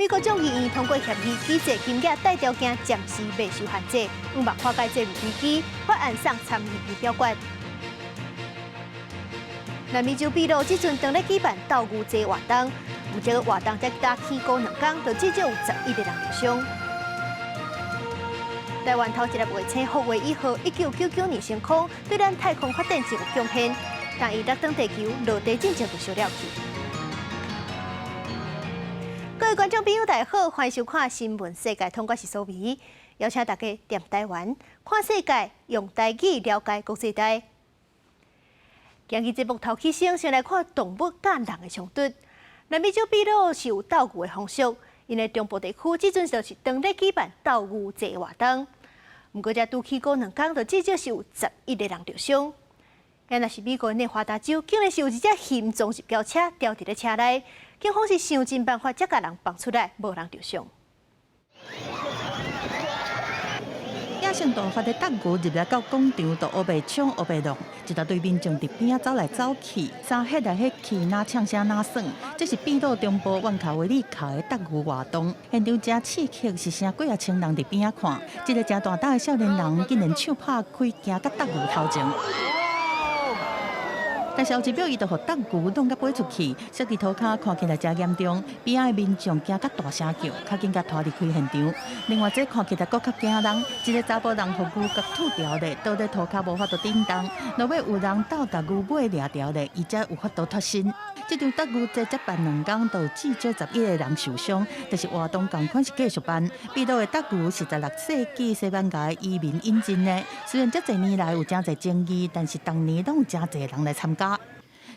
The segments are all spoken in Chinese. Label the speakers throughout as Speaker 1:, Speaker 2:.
Speaker 1: 美国众议院通过协议，机制金额带条件暂时未受限制，毋目化解这类危机，法案送参议院表决。南美洲秘鲁即阵当咧举办斗牛节活动，这个活动才加起过2天，就至少有11个人受伤。台湾头一粒卫星福卫1号1999年升空，对咱太空发展真有贡献，但伊落当地球落地进程就烧了去。各位观众朋友，大家好，欢迎收看《新闻世界通》，我是苏眉，邀请大家踮台湾看世界，用台语了解国际大。今日节目头起先来看动物甲人的冲突。南美洲秘鲁是有斗牛的风俗，因为中部地区即阵就是当咧举办斗牛节活动。不过，才拄起过2天，就至少是有11个人受伤。原来是美国内华达州，竟然是有一只严重入轿车掉伫咧车内，警方是想尽办法才甲人放出来，无人受伤。
Speaker 2: 野性动物的斗牛入来到广场，就乌白抢乌白弄，一大堆民众伫边仔走来走去，啥迄来迄去，哪唱声哪耍。这是秘鲁中部万卡维利卡的斗牛活动，现场真刺激，是成几啊千人伫边仔看。一个真大胆的少年人，竟然手拍开，行到斗牛头前。但是后一秒，伊就互斗牛弄甲飞出去，摔伫涂骹，看起来真严重。边仔的民众惊甲大声叫，较紧甲拖离开现场。另外，这看起来搁较惊人，一个查甫人互牛角吐掉咧，倒在涂骹无法度震动，落尾有人斗甲牛尾掠掉咧，伊才有法度脱身。这场斗牛节才办2天，就至少11个人受伤，但是活动同款是继续办。秘鲁的斗牛是16世纪西班牙的移民引进的，虽然这侪年来有真侪争议，但是当年拢有真侪人来参加。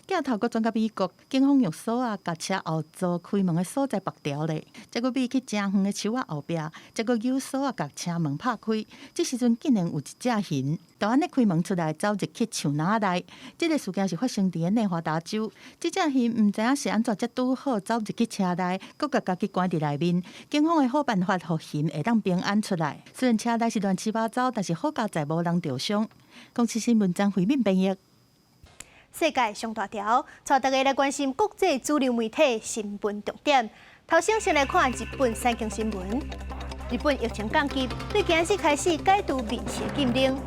Speaker 2: 镜头阁转到美国，警方用锁啊，甲车后座开门的所在拔掉咧，结果尾去真远的树仔后壁，结果有锁啊，甲车门拍开。这时阵竟然有一只熊，就安尼开门出来，走入去树林内。这个事件是发生伫内华达州，这只熊唔知影是安怎才拄好走入去车内，阁甲家己关伫内面。警方的好办法，互熊会当平安出来。虽然车内是乱七八糟，但是好佳在无人受伤。公司新闻张惠敏编译。
Speaker 1: 世界上大条，带大家来关心国际主流媒体新闻重点。头先来看日本三更新闻。日本疫情降级，对今日开始解除面试禁令，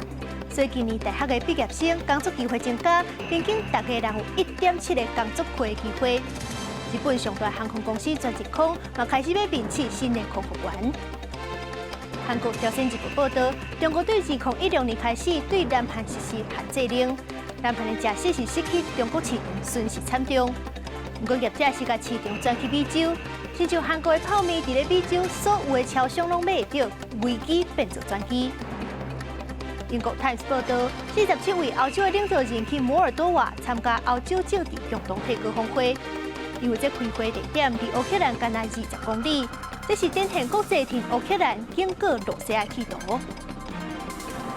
Speaker 1: 所以今年大学的毕业生工作机会增加，平均大家人有1.7个工作机会。日本上大航空公司全日空嘛开始要聘请新的空服员。韩国朝鲜日报报道，中国对2016年开始对南韩实施限制令。南韩的食食是失去中国市场，损失惨重。不过业者是甲市场转去美洲，亲像韩国的泡面伫咧美洲所有的超商拢买得到，危机变作转机。英国 Times 报道，47位欧洲的领导人去摩尔多瓦参加欧洲政治共同体高峰会，因为这开会地点离乌克兰仅20公里，这是展现国际替乌克兰警告罗西亚企图。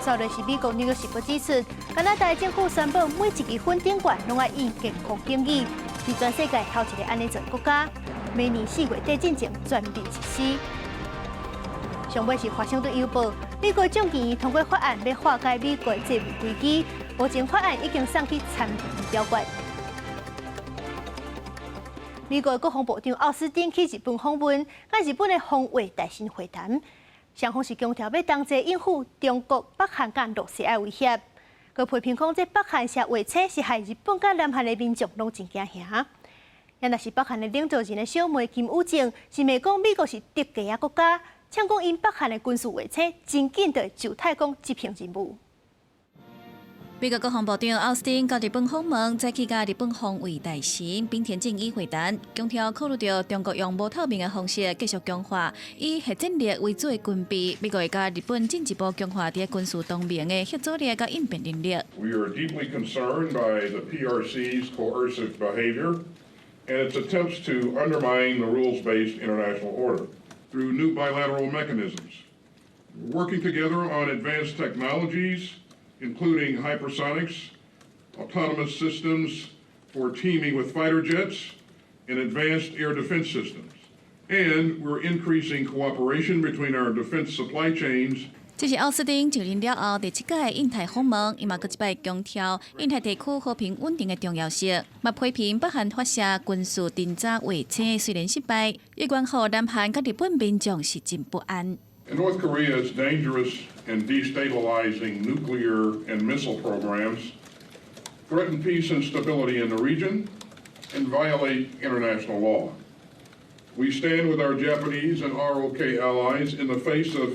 Speaker 1: sau来是美国《纽约时报》指出，加拿大政府宣布每一支粉顶罐拢要用健康定义，是全世界头一个安尼做国家。明年4月底进前全面实施。上尾是《华盛顿邮报》，美国众议院通过法案，要化解美国债务危机。目前法案已经送去参议院表决。美国国防部长奥斯汀去日本访问，甲日本的防卫大臣会谈。双方是强调要同齐应付中国、北韩甲罗西亚威胁。佮批评讲，这北韩写画册是害日本甲南韩的民众拢真惊吓。原来是北韩的领导人的小妹金宇正，是骂讲美国是敌基啊国家，呛讲因北韩的军事画册真紧就就太空执行任务。
Speaker 3: 美国国防部长奥斯汀到日本访问，再去甲日本防卫大臣滨田正一会谈，强调考虑到中国用无透明的方式继续强化以核战力为主的军备，美国会甲日本进一步强化伫军事同盟的协作力甲应变能力。
Speaker 4: We are deeply concerned by the PRC's coercive behavior and its attempts to undermine the rules-based international order through new bilateral mechanisms. We're working together on advanced technologies, including hypersonics, autonomous systems for teaming with fighter jets, and advanced air defense systems. And we're increasing cooperation between our defense supply chains.
Speaker 3: 这是奥斯汀就任了后第7届印太访问，伊嘛搁一摆强调印太地区和平稳定的重要性，嘛批评北韩发射军事侦察卫星虽然失败，亦关乎南韩甲日本民众是真不安。
Speaker 4: North Korea's dangerous and destabilizing nuclear and missile programs threaten peace and stability in the region and violate international law. We stand with our Japanese and ROK allies in the face of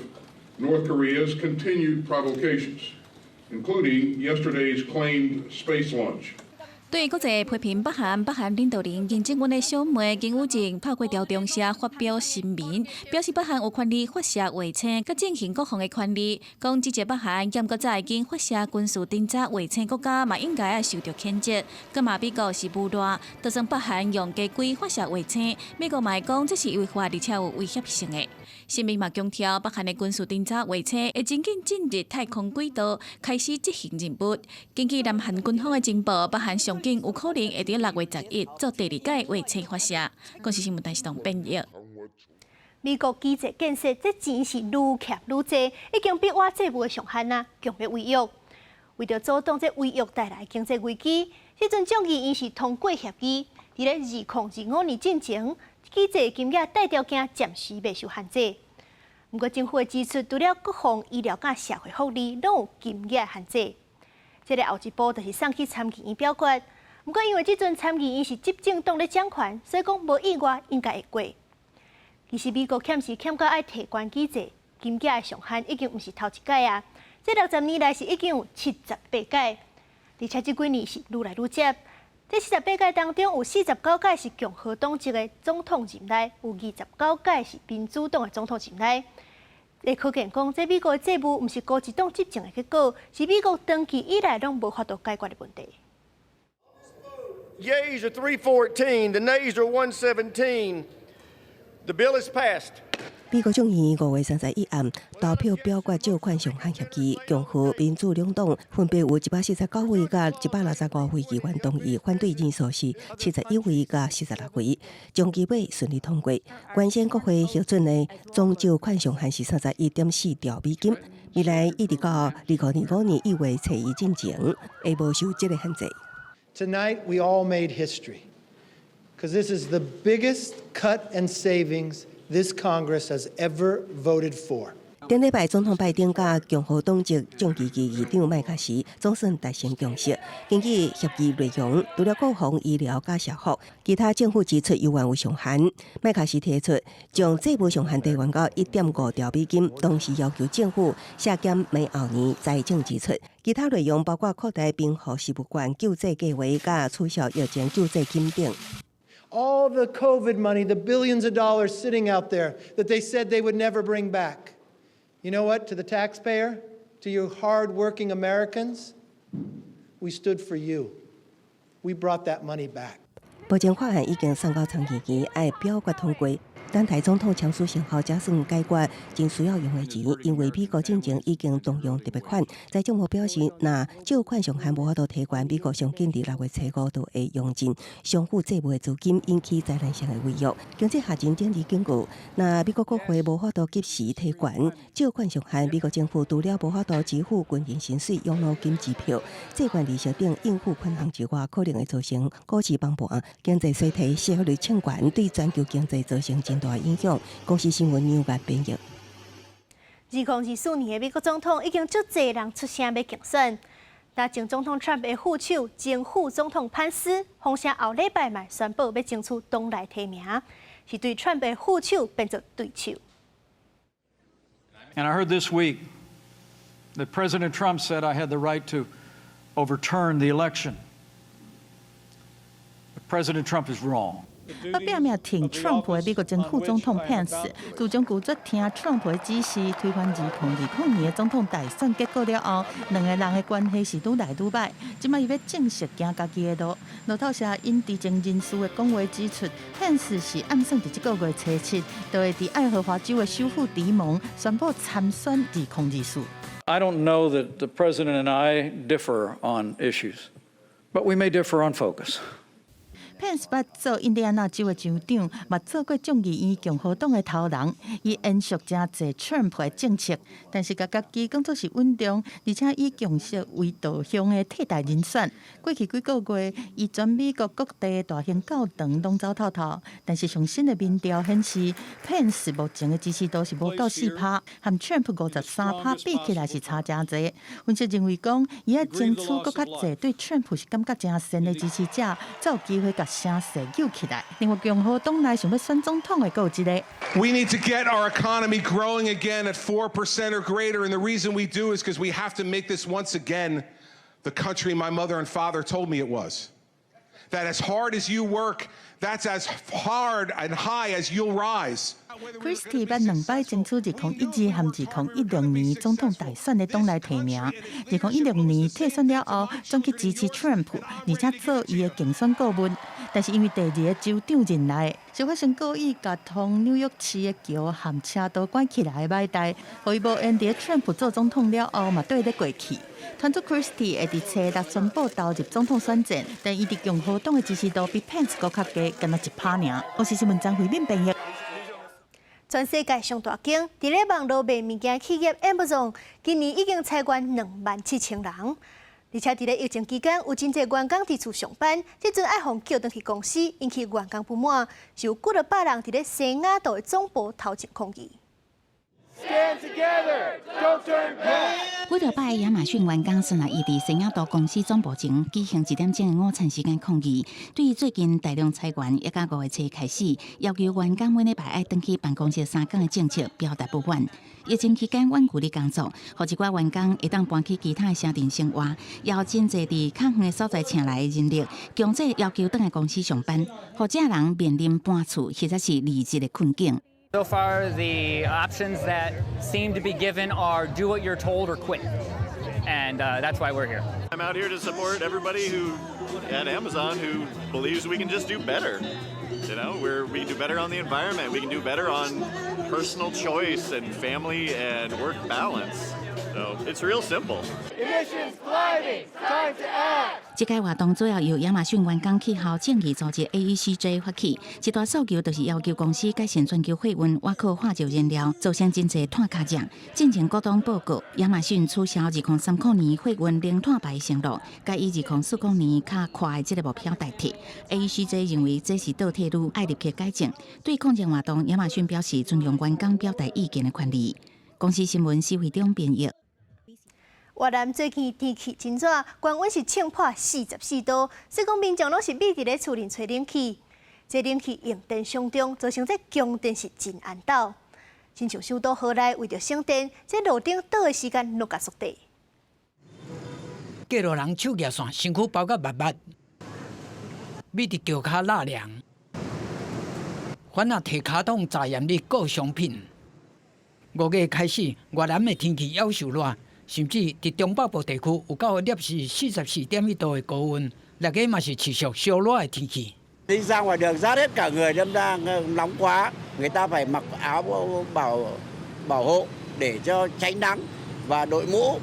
Speaker 4: North Korea's continued provocations, including yesterday's claimed space launch.
Speaker 3: 对国际批评北韩领导人金正恩的小妹金宇正透过朝中社发表声明，表示北韩有权利发射卫星，佮进行国防的权利。讲这个北韩兼搁早已经发射军事侦察卫星国家，嘛应该要受到谴责。佮嘛美国是无赖，就算北韩用家规发射卫星，美国嘛会讲这是违法而且有威胁性的。声明嘛强调，北韩的军事侦察卫星会真紧进入太空轨道，开始执行任务。根据南韩军方的情报，北韩上紧有可能会在6月11日做第2届卫星发射。公司新闻台是同编译。
Speaker 1: 美国基础建设这钱是愈欠愈多，已经比我政府的上限啊，强烈违约。为着阻挡这违约带来经济危机，这阵众议院是通过协议，伫咧2025年进前，基础金额大条件暂时未受限制。不过政府的支出除了国防、医疗甲社会福利，拢有金额限制。这个后一步就是送去参议院表决。不过因为这阵参议院是执政党咧掌权，所以讲无意外应该会过。其实美国欠到爱提关机制，金额的上限已经毋是头一届啊，这60年来是已经有78届，而且这几年是愈来愈接。这48届当中有49届是共和党籍的总统任内，有29届是民主党的总统任内。会可见讲，这美国的债务毋是高一党执政的结果，是美国长期以来拢无法度解决的问题。
Speaker 5: Yeas are 314, the nays are 117. The bill is passed.
Speaker 6: 美国众议院5月31日投票表决借款上限协议，共和、民主两党分别有149位甲165位议员同意，反对人数是71位甲46位，将基本顺利通过。原先国会核准的总借款上限是31.4兆美金，未来一直到2025年1月1日进前，会无受这个限制。
Speaker 7: Tonight we all made history, because this is the biggest cut and savings this Congress has ever voted for.
Speaker 6: 顶礼拜，总统拜登甲共和党籍众议院议长麦卡锡总算达成共识。根据协议内容，除了国防、医疗甲社福，其他政府支出永远有上限。麦卡锡提出将债务上限提悬到1.5兆美金，同时要求政府削减每后年财政支出。其他内容包括扩大兵护事务官救济计划，甲取消疫情救济金等。
Speaker 7: All the COVID money, the billions of dollars sitting out there that they said they would never bring back. You know what? To the taxpayer, to you hard-working Americans, we stood for you. We brought that money back.
Speaker 6: 保证法案已经送到参议院，爱表决通过。等待总统签署成后，才算解决真需要用的钱。因为美国进前已经动用特别款，在政府表示，若借款上限无法度提悬，美国上紧伫6月7日就会用尽相互债务的资金，引起灾难性的违约。经济下行整理警告，若美国国会无法度及时提悬借款上限，美国政府除了无法度支付军人薪水、养老金支票、债券利息等应付款项之外，可能会造成股市崩盘、经济衰退、失业率抢悬，对全球经济造成真大影响。公司新闻牛眼编译。
Speaker 1: 2024年的美国总统已经足侪人出声要竞选，但前总统 Trump 的副手前副总统潘斯，风声后礼拜嘛宣布要争取党内提名，是对 Trump 的副手变作对手。
Speaker 8: And I heard this week that President Trump said I had the right to overturn the election. But President Trump is wrong.
Speaker 2: 要拼命挺 Trump 的美国前副总统 Pence， 自从拒绝听 Trump 的指示，推翻2020年的总统大选结果了后，两个人的关系是愈来愈歹。即摆伊要正式行家己的路。路透社因知情人士的讲话指出 ，Pence 是暗算伫这个月初7，就会伫爱荷华州的首府迪蒙宣布参选2024。
Speaker 8: I don't know that the president and I differ on issues, but we may differ on focus.
Speaker 2: Pence 捌做印第安纳州的州长，嘛做过众议院共和党的头人，伊延续真侪 Trump 的政策，但是甲家己工作是稳重，而且以共识为导向的替代人选。过去几个月，伊全美国各地大型教堂拢走透透，但是上新的民调显示 ，Pence 目前的支持度是无到4%，和 Trump 53%比起来是差真侪。分析认为讲，伊要争取更较侪对 Trump 是感觉真深的支持者，才有机会甲声势救起来。另外，共和党内想要选总统的，还有一个。
Speaker 9: We need to get our economy growing again at 4% or greater, and the reason we do is because we have to make this once again the country my mother and father told me it was. That as hard as you work, that's as hard and high as you'll rise.
Speaker 2: Christie 捌2摆争取2012和2016年总统大选的党内提名。2016年退选了后，转去支持 Trump， 而且做伊的竞选顾问。但是因为第2个州长任内，就发生故意甲通纽约市的桥和车道关起来的歹代，互伊无缘伫 Trump 做总统了后嘛对得过去。传出 Christie 会伫初6宣布投入总统选战，但伊伫共和党的支持度比 Pence 更较低，敢若1%尔。我是新闻张惠敏编译。
Speaker 1: 全世界上大间，伫咧网络卖物件企业 Amazon， 今年已经裁员27000人，而且伫咧疫情期间，有真侪员工伫厝上班，即阵爱互叫转去公司，引起员工不满，就有几百人伫咧西雅图的总部头前抗议。
Speaker 10: 几条摆亚马逊员工先来伊伫西雅图公司总部前举行1点钟的午餐时间抗议，对于最近大量裁员1到5月初开始，要求员工每礼拜爱登去办公室3天的政策表达不满。疫情期间远距离工作，互一寡员工会当搬去其他的城镇生活，也有真侪伫较远的所在请来的人力，强制要求倒来公司上班，互这人面临搬厝或者是离职的困境。
Speaker 11: So far, the options that seem to be given are do what you're told or quit. And that's why we're here.
Speaker 12: I'm out here to support everybody who at Amazon who believes we can just do better. You know, we do better on the environment. We can do better on personal choice and family and work balance. So it's real simple.
Speaker 5: Emissions climbing. Time to act.
Speaker 10: 这个活动主要由亚马逊员工气候正义组织 AECJ 发起，一大诉求就是要求公司改善全球货运外靠化石燃料，造成真侪碳卡奖。进前各党报告，亚马逊取消2030年货运零碳排承诺，该以2040年较快的这个目标代替。AECJ 认为这是倒退路，爱立刻改正。对抗争活动，亚马逊表示尊重员工表达意见的权利。公司新闻施惠中编译。
Speaker 1: 越南最近天气真热，高温是冲破44度，所以讲民众拢是秘伫咧厝内吹冷气。这冷气用电上中，造成这供电是真暗斗。亲像首都河内为着省电，这路顶倒的时间落甲缩短。
Speaker 13: 过路人手举线，身躯包甲密密，秘伫脚骹纳凉，反而摕卡桶查验你各商品。5月开始，越南的天气夭寿热。甚至伫中北部地区有到摄氏44.1度的高温，大家嘛是持续烧热的天气。
Speaker 14: Đi ra ngoài đường rát hết cả người, đâm ra nóng quá, người ta phải mặc áo bảo hộ để cho tránh nắng và đội mũ,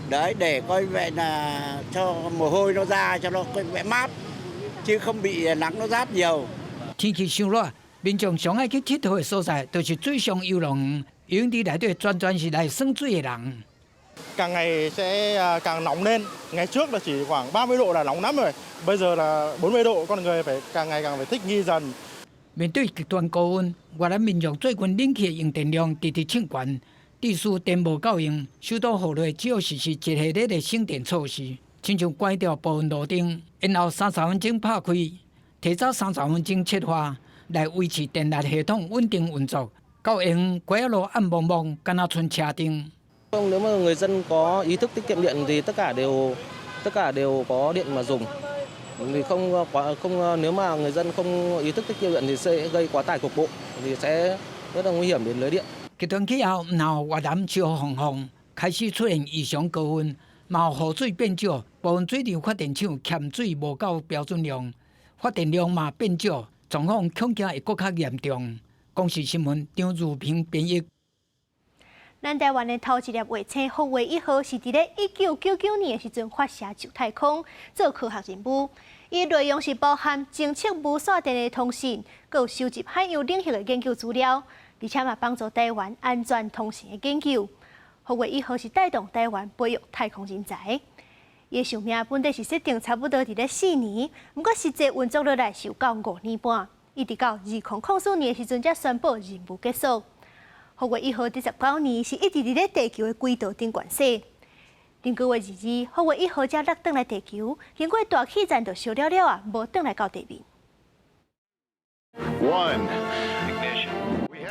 Speaker 14: đấy để coi vậy là cho mồ hôi nó ra cho nó coi vẻ mát, chứ không bị nắng nó rát nhiều.
Speaker 13: 天气伤热，民众上爱去佚佗的所在，就是水上游乐园，园地内底全是来耍水的人。
Speaker 15: Càng ngày sẽ càng nóng lên. Ngày trước là chỉ khoảng 30 độ là nóng lắm rồi. Bây giờ là 40 độ, con người phải càng ngày càng phải thích nghi dần.
Speaker 13: 面对极端高温，越南民众最近冷气的用电量直直冲悬，地区电无够用，首都河内只有实施一系列的省电措施，亲像关掉部分路灯，然后30分钟拍开，提早30分钟切换，来维持电力系统稳定运作。到下午，街路暗蒙蒙，敢若剩车灯。
Speaker 16: Nếu mà người dân có ý thức tiết kiệm điện thì tất cả đều có điện mà dùng. Vì nếu mà người dân không ý thức tiết kiệm điện thì sẽ gây quá tải cục bộ, thì sẽ rất là nguy hiểm đến lưới điện.
Speaker 13: 极端气候让越南气候风风开始出现异常高温，嘛有雨水变少，部分水电发电厂欠水无够标准量，发电量嘛变少，状况恐惊会更较严重。公视新闻张如平编译。
Speaker 1: 咱台湾的头一粒卫星福卫1号是伫咧1999年的时阵发射上太空做科学任务。伊内容是包含侦测无线电的通信，佮有收集海洋领域的研究资料，而且嘛帮助台湾安全通信的研究。6月1号是带动台湾培育太空人才。伊的寿命本来是设定差不多伫咧4年，不过实际运作落来是有到5年半，一直到2004年的时阵才宣布任务结束。6月1号第19年是一直伫咧地球的轨道顶悬驶。顶个月2日，6月1号才落转来地球，经过大气层就烧了了啊，无转来到地面。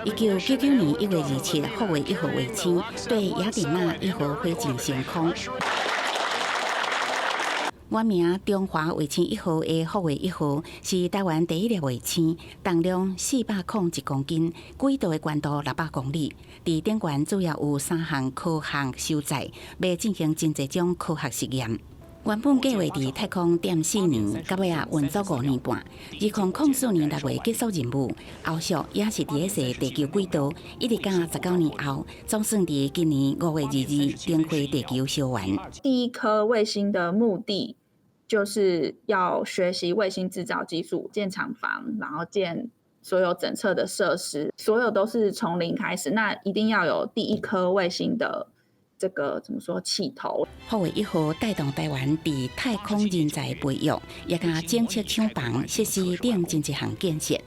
Speaker 10: 1999年1月27日6月1号卫星对雅典娜1号飞进升空。原名中华卫星1号的6月1号是台湾第一粒卫星，重量401公斤，轨道的宽度600公里。伫顶悬主要有3项科学收载，要进行真侪种科学实验。原本计划伫太空点4年，到尾啊运作5年半。2004年6月结束任务，后续也是伫咧设地球轨道，一直到19年后，总算伫今年5月2日登回地球烧完。
Speaker 17: 第一颗卫星的目的就是要学习卫星制造技术，建厂房，然后建所有检测的设施，所有都是从零开始。那一定要有第一颗卫星的这个怎么说起头。
Speaker 10: 6月1号带动台湾伫太空人才培育，也甲政策厂房实施等真一项建设。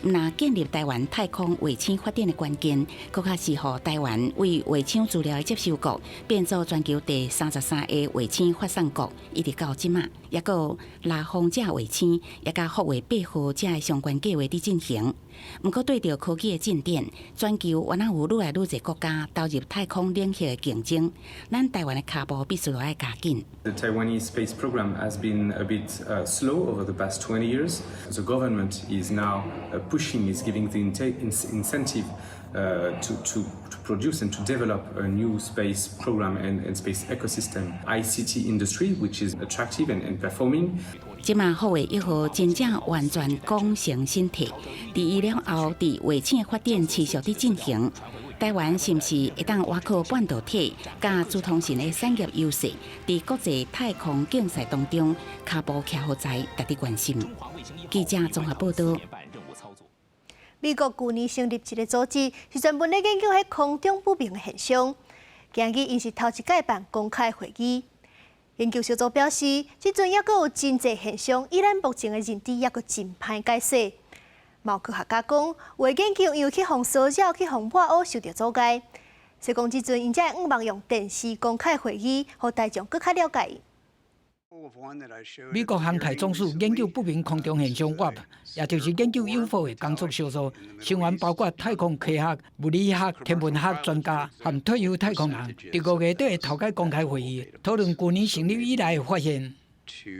Speaker 10: 那建立台湾太空卫星发展的关键，更加是互台湾为卫星资料的接收国变做全球第33个卫星发送国，一直到即马，也有拉风者卫星，也甲6月8号这的相关计划伫进行。不过，对着科技的进展，全球原来有愈来愈侪国家投入太空领域的竞争，咱台湾的脚步必须要加紧。
Speaker 18: The Taiwanese space program has been a bit slow over the past 20 years. The government is now pushing, is giving the incentive to produce and to develop a new space program and space ecosystem. ICT industry, which is attractive and performing.
Speaker 10: 即马6月1号真正完全功成身退，伫伊了后，伫卫星的发展持续伫进行。台湾是毋是会当挖靠半导体加资通讯的产业优势，伫国际太空竞赛当中脚步徛好在，值得关心。记者综合报道。
Speaker 1: 美国去年成立一个组织，是专门咧研究喺空中不明的现象。今日因是头一届办公开会议。研究小组表示，即阵还阁有真侪现象，以咱目前的认知还阁真歹解释。毛科学家讲，为研究又去互骚扰、去互抹黑受到阻碍。所以讲，即阵因才希望用电视公开会议，互大众更加了解。
Speaker 13: 美国航太总署研究不明空中现象 WAP， 也就是研究 UFO 的工作小组，成员包括太空科学、物理学、天文学专家和退休太空人。第5月底会召开公开会议，讨论去年成立以来的发现。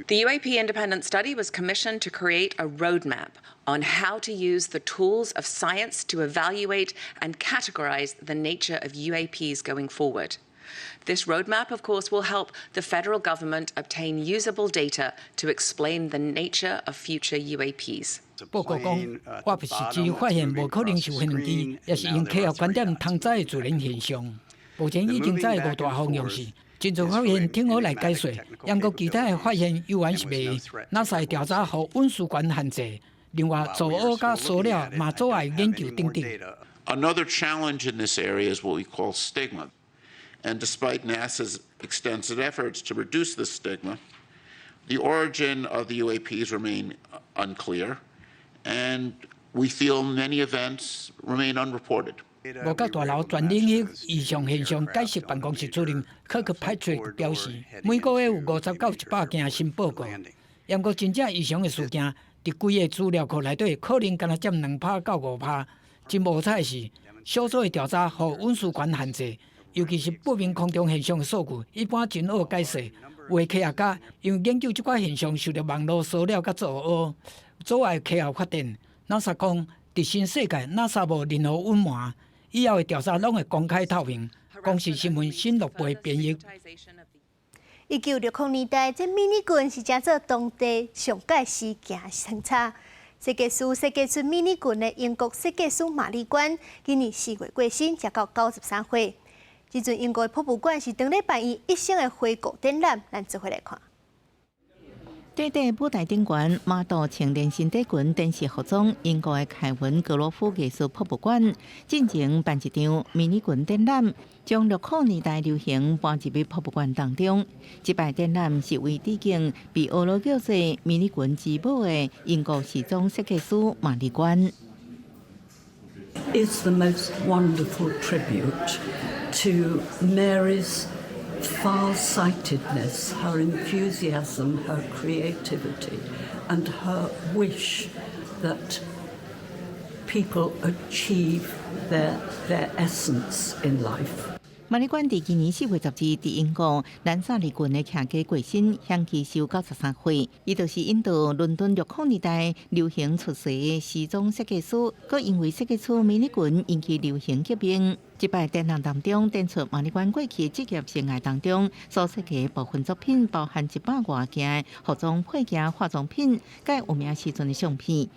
Speaker 19: The UAP Independent Study was commissioned to create a roadmap on how to use the tools of science to evaluate and categorize the nature of UAPs going forward. This roadmap, of course, will help the federal government obtain usable data to explain the nature of future UAPs.
Speaker 13: 报告讲，我是指发现无可能是飞行机，也是用科学观点通早的自然现象。目前已经在5大方向是。真侪发现挺好来解说，不过其他的发现有完是未。NASA 调查互温数管限制，另外造诣甲塑料嘛阻碍研究等等。
Speaker 20: Another challenge in this area is what we call stigma, and despite NASA's extensive efforts to reduce this stigma, the origin of the UAPs remain unclear, and we feel many events remain unreported.
Speaker 13: 五角大楼全领域异常现象解释办公室主任科克派翠表示，每个月有50到100件新报告。不过真正异常的事件，伫规个资料库内底可能敢若占2%到5%。真无彩是，小组的调查互温数管限制，尤其是不明空中现象的数据，一般真好解释。有的科学家因为研究这款现象，受到网络骚扰甲造诣，阻碍科学发展。NASA 讲，伫新世界 NASA 无任何隐瞒。以后的调查拢会公开透明。公视新闻新6倍编译。
Speaker 1: 1960年代，这迷你棍是正做当地上届时行生产。设计师设计出迷你棍的英国设计师玛丽冠，今年4月过身，才到93岁。即阵英国的博物馆是当咧办伊一生的回顾展览，咱做伙来看。
Speaker 2: 短短舞台顶悬马岛青年新帝群电视服装英国的凯文格罗夫艺术博物馆进前办一场迷你裙展览，将6库年代流行搬入去博物馆当中。这摆展览是为致敬被俄罗叫做迷你裙之母的英国时装设计师玛丽冠。
Speaker 21: It's the most wonderful tribute to Mary's far-sightedness, her enthusiasm, her creativity, and her wish that people achieve their essence in life.
Speaker 2: 玛丽冠伫今年4月10日伫英国兰萨利郡的徛家过身，享其寿93岁。伊就是印度伦敦6库年代流行出世的时装设计师，佮因为设计出迷你裙引起流行革命。这摆展览当中展出玛丽冠过去职业生涯当中所设计的部分作品，包含100多件服装配件、化妆品，佮有名时阵的相片。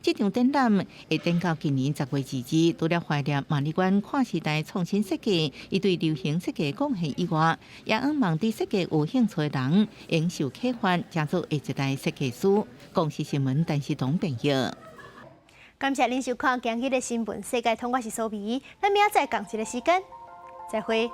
Speaker 2: 这场展览会展到今年10月2日，除了怀念玛丽冠跨时代创新设计，伊对流行设计贡献以外，也希望对设计有兴趣的人应受启发，加入下一代设计师。公视新闻陈时彤编译。
Speaker 1: 感谢您收看今日的新闻世界通，我是苏眉，咱明仔载同一个时间再会。